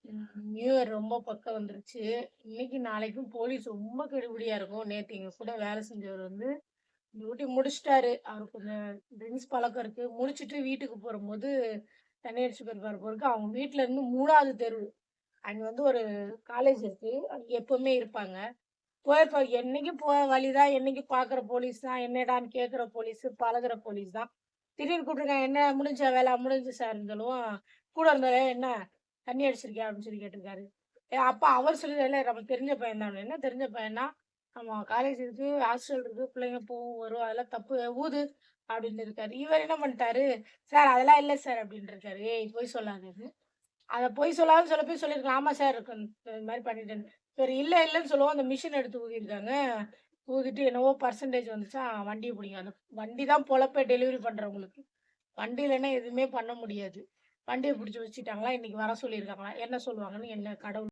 New year ரொம்ப பக்கம் வந்துருச்சு. இன்னைக்கு, நாளைக்கும் போலீஸ் ரொம்ப கெடுபிடியா இருக்கும். நேத்து எங்க கூட வேலை செஞ்சவர் வந்து டியூட்டி முடிச்சுட்டாரு. அவருக்கு கொஞ்சம் ட்ரிங்க்ஸ் பழக்கம் இருக்கு. முடிச்சுட்டு வீட்டுக்கு போறம்போது தண்ணி அடிச்சு போயிருப்பாரு போலருக்கு. அவங்க வீட்ல இருந்து 3வது தெரு. அங்க வந்து ஒரு காலேஜ் இருக்கு. அங்க எப்பவுமே இருப்பாங்க. போயிருப்பாரு. என்னைக்கும் போற வழி தான், என்னைக்கும் பார்க்குற போலீஸ் தான், என்னடான்னு கேட்குற போலீஸு, பழகுற போலீஸ் தான். திடீர்னு கூப்பிட்டுருக்காங்க. "என்ன முடிஞ்சா வேலை?" "முடிஞ்சுது சார்ன்னு" சொல்லவும், கூட இருந்தவர் "என்ன தண்ணி அடிச்சிருக்கியா?" அப்படின்னு சொல்லி கேட்டிருக்காரு. அப்ப அவர் சொல்லுறாரு, "இல்ல நமக்கு தெரிஞ்ச பையன் தான்." "என்ன தெரிஞ்ச பையன்னா?" "ஆமா காலேஜ் இருக்கு, ஹாஸ்டல் இருக்கு, பிள்ளைங்க போகும், வரும். அதெல்லாம் தப்பு. ஊது." அப்படின்னு இருக்காரு. இவர் என்ன பண்ணிட்டாரு, "சார் அதெல்லாம் இல்ல சார்." அப்படின்னு இருக்காரு. "ஏய் பொய் சொல்லாதன்னு." அத பொய் சொல்லாதன்னு சொல்ல போய் சொல்லியிருக்கலாம். "ஆமா சார் இது மாரி பண்ணிட்டேன்னு." சரி இல்ல இல்லன்னு சொல்லவும் அந்த மிஷின் எடுத்து ஊதியிருக்காங்க. ஊதிட்டு என்னவோ பெர்சன்டேஜ் வந்துச்சாம். வண்டிய புடிங்க. அந்த வண்டி தான் பொழப்பே டெலிவரி பண்றவங்களுக்கு. வண்டி இல்லன்னா எதுவுமே பண்ண முடியாது. வண்டிய புடிச்சு வச்சுட்டாங்களாம். இன்னைக்கு வர சொல்லியிருக்காங்களாம். என்ன சொல்லுவாங்கன்னு என்ன கடவுள்